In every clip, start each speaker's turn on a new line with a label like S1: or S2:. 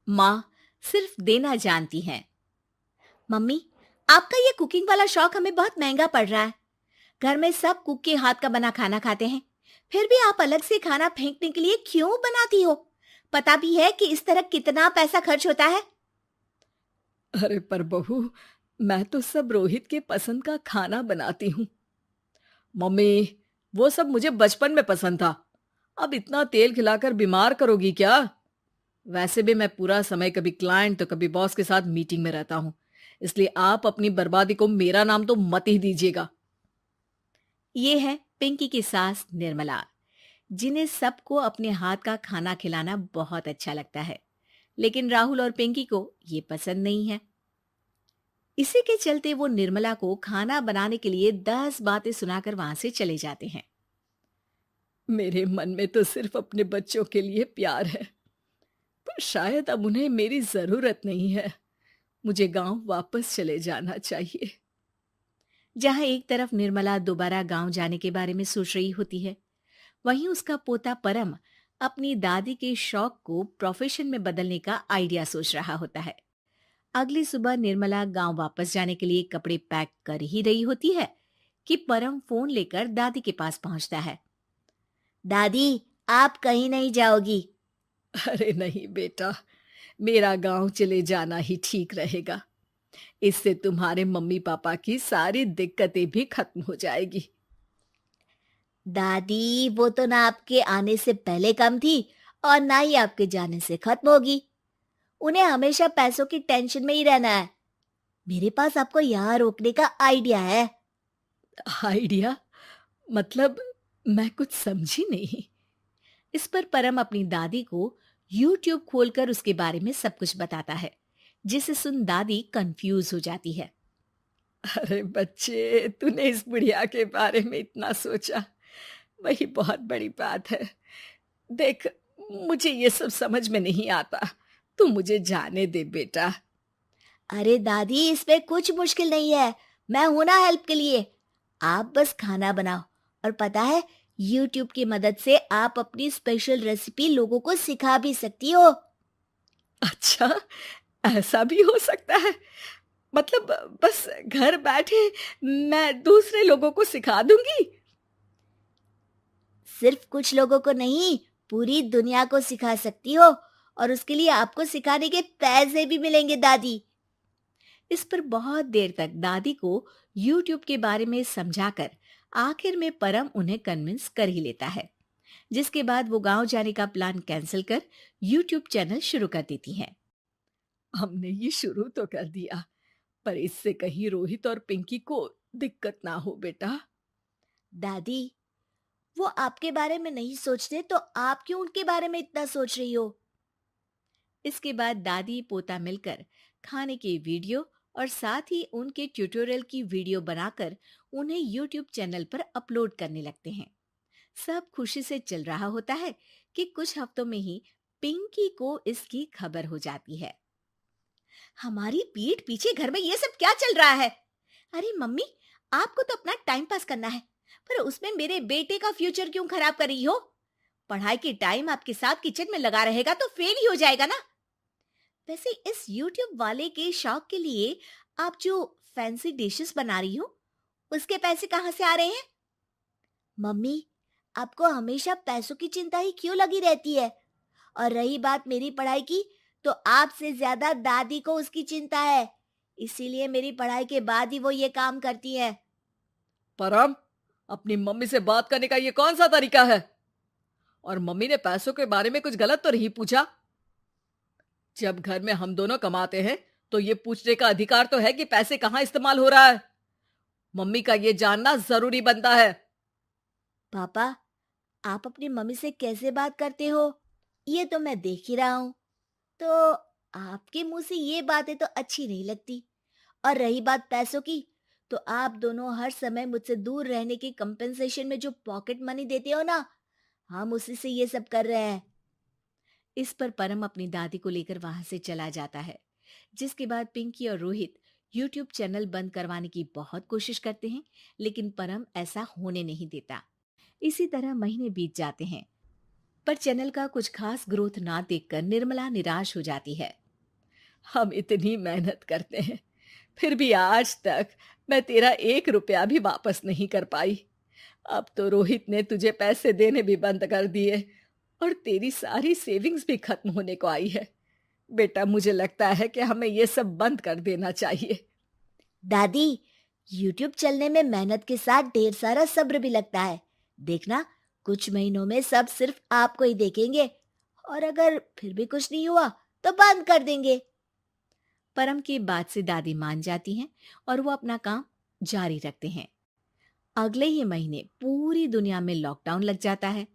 S1: माँ सिर्फ देना जानती हैं। मम्मी, आपका ये कुकिंग वाला शौक हमें बहुत महंगा पड़ रहा है। घर में सब कुक के हाथ का बना खाना खाते हैं, फिर भी आप अलग से खाना फेंकने के लिए क्यों बनाती हो? पता भी है कि इस तरह कितना पैसा खर्च होता है।
S2: अरे पर बहू, मैं तो सब रोहित के पसंद का खाना बनाती हूँ। मम्मी, वो सब मुझे बचपन में पसंद था। अब इतना तेल खिलाकर बीमार करोगी क्या? वैसे भी मैं पूरा समय कभी क्लाइंट तो कभी बॉस के साथ मीटिंग में रहता हूँ। इसलिए आप अपनी बर्बादी को मेरा नाम तो मत ही दीजिएगा।
S1: ये है पिंकी की सास निर्मला, जिन्हें सबको अपने हाथ का खाना खिलाना बहुत अच्छा लगता है, लेकिन राहुल और पिंकी को ये पसंद नहीं है। इसी के चलते वो निर्मला को खाना बनाने के लिए 10 बातें सुनाकर वहां से चले जाते हैं।
S2: मेरे मन में तो सिर्फ अपने बच्चों के लिए प्यार है, पर शायद अब उन्हें मेरी जरूरत नहीं है। मुझे गांव वापस चले जाना चाहिए।
S1: जहां एक तरफ निर्मला दोबारा गांव जाने के बारे में सोच रही होती है, वहीं उसका पोता परम अपनी दादी के शौक को प्रोफेशन में बदलने का आइडिया सोच रहा होता है। अगली सुबह निर्मला गांव वापस जाने के लिए कपड़े पैक कर ही रही होती है कि परम फोन लेकर दादी के पास पहुंचता है। दादी, आप कहीं नहीं जाओगी?
S2: अरे नहीं बेटा, मेरा गांव चले जाना ही ठीक रहेगा। इससे तुम्हारे मम्मी पापा की सारी दिक्कतें भी खत्म हो जाएगी।
S1: दादी, वो तो ना आपके आने से पहले कम थी और ना ही आपके जाने से खत्म होगी। उन्हें हमेशा पैसों की टेंशन में ही रहना है। मेरे पास आपको यहाँ रोकने का आइडिया है।
S2: आइडिया? मतलब, मैं कुछ समझी नहीं।
S1: इस पर परम अपनी दादी को YouTube खोलकर उसके बारे में सब कुछ बताता है, जिसे सुन दादी कंफ्यूज हो जाती है।
S2: अरे बच्चे, तूने इस बुढ़िया के बारे में इतना सोचा, वही बहुत बड़ी बात है। देख, मुझे ये सब समझ में नहीं आता। तू मुझे जाने दे बेटा।
S1: अरे दादी, इसमें कुछ मुश्किल नहीं है। मैं हूं ना हेल्प के लिए। आप बस खाना बनाओ, और पता है, YouTube की मदद से आप अपनी स्पेशल रेसिपी लोगों को सिखा भी सकती हो।
S2: अच्छा, ऐसा भी हो सकता है? मतलब, बस घर बैठे मैं दूसरे लोगों को सिखा दूंगी?
S1: सिर्फ कुछ लोगों को नहीं, पूरी दुनिया को सिखा सकती हो, और उसके लिए आपको सिखाने के पैसे भी मिलेंगे दादी। इस पर बहुत देर तक दादी को YouTube के बारे में समझाकर आखिर में परम उन्हें कन्विंस कर ही लेता है, जिसके बाद वो गांव जाने का प्लान कैंसिल कर YouTube चैनल शुरू कर देती हैं।
S2: हमने ये शुरू तो कर दिया, पर इससे कहीं रोहित और पिंकी को दिक्कत ना हो बेटा।
S1: दादी, वो आपके बारे में नहीं सोचते तो आप क्यों उनके बारे में इतना सोच रही हो? इसके बाद दादी पोता मिलकर खाने के वीडियो और साथ ही उनके ट्यूटोरियल की वीडियो बनाकर उन्हें YouTube चैनल पर अपलोड करने लगते हैं। सब खुशी से चल रहा होता है कि कुछ हफ्तों में ही पिंकी को इसकी खबर हो जाती है। हमारी पीठ पीछे घर में ये सब क्या चल रहा है? अरे मम्मी, आपको तो अपना टाइम पास करना है, पर उसमें मेरे बेटे का फ्यूचर क्यों खराब कर रही हो? पढ़ाई के टाइम आपके साथ किचन में लगा रहेगा तो फेल ही हो जाएगा ना। वैसे इस YouTube वाले के शौक के लिए आप जो फैंसी डिशेस बना रही हो, उसके पैसे कहाँ से आ रहे हैं? मम्मी, आपको हमेशा पैसों की चिंता ही क्यों लगी रहती है? और रही बात मेरी पढ़ाई की, तो आपसे ज्यादा दादी को उसकी चिंता है। इसीलिए मेरी पढ़ाई के बाद ही वो ये काम करती है।
S2: परम, अपनी मम्मी से बात करने का ये कौन सा तरीका है? और मम्मी ने पैसों के बारे में कुछ गलत तो नहीं पूछा? जब घर में हम दोनों कमाते हैं, तो ये पूछने का अधिकार तो है कि पैसे कहाँ इस्तेमाल हो रहा है। मम्मी का ये जानना जरूरी बनता है।
S1: पापा, आप अपनी मम्मी से कैसे बात करते हो, ये तो मैं देख ही रहा हूँ। तो आपके मुंह से ये बातें तो अच्छी नहीं लगती। और रही बात पैसों की, तो आप दोनों हर समय मुझसे दूर रहने के कंपेंसेशन में जो पॉकेट मनी देते हो ना, हम उसी से ये सब कर रहे हैं। इस पर परम अपनी दादी को लेकर वहां से चला जाता है, जिसके बाद पिंकी और रोहित YouTube चैनल बंद करवाने की बहुत कोशिश करते हैं, लेकिन परम ऐसा होने नहीं देता। इसी तरह महीने बीत जाते हैं। पर चैनल का कुछ खास ग्रोथ ना देखकर निर्मला निराश हो जाती है।
S2: हम इतनी मेहनत करते हैं, फिर भी आज तक मैं तेरा 1 रुपया भी वापस नहीं कर पाई। अब तो रोहित ने तुझे पैसे देने भी बंद कर दिए और तेरी सारी सेविंग्स भी खत्म होने को आई है। बेटा, मुझे लगता है कि हमें ये सब बंद कर देना चाहिए।
S1: दादी, यूट्यूब चलने में मेहनत के साथ ढेर सारा सब्र भी लगता है। देखना, कुछ महीनों में सब सिर्फ आपको ही देखेंगे, और अगर फिर भी कुछ नहीं हुआ तो बंद कर देंगे। परम की बात से दादी मान जाती हैं और वो अपना काम जारी रखते हैं। अगले ही महीने पूरी दुनिया में लॉकडाउन लग जाता है,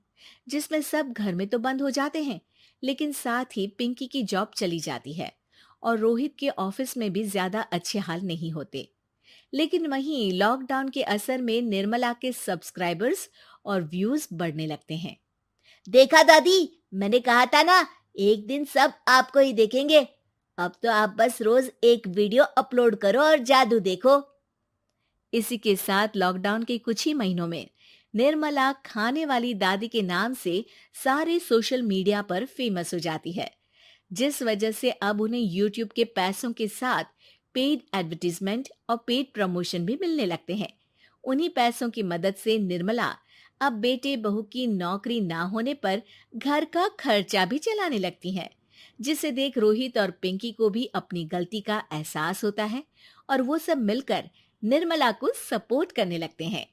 S1: जिसमें सब घर में तो बंद हो जाते हैं, लेकिन साथ ही पिंकी की जॉब चली जाती है और रोहित के ऑफिस में भी ज्यादा अच्छे हाल नहीं होते। लेकिन वहीं लॉकडाउन के असर में निर्मला के सब्सक्राइबर्स और व्यूज बढ़ने लगते हैं। देखा दादी, मैंने कहा था ना, एक दिन सब आपको ही देखेंगे। अब तो आप बस रोज एक वीडियो अपलोड करो और जादू देखो। इसी के साथ लॉकडाउन के कुछ ही महीनों में निर्मला खाने वाली दादी के नाम से सारे सोशल मीडिया पर फेमस हो जाती है, जिस वजह से अब उन्हें यूट्यूब के पैसों के साथ पेड एडवर्टीजमेंट और पेड प्रमोशन भी मिलने लगते हैं। उन्हीं पैसों की मदद से निर्मला अब बेटे बहू की नौकरी ना होने पर घर का खर्चा भी चलाने लगती हैं, जिसे देख रोहित और पिंकी को भी अपनी गलती का एहसास होता है और वो सब मिलकर निर्मला को सपोर्ट करने लगते हैं।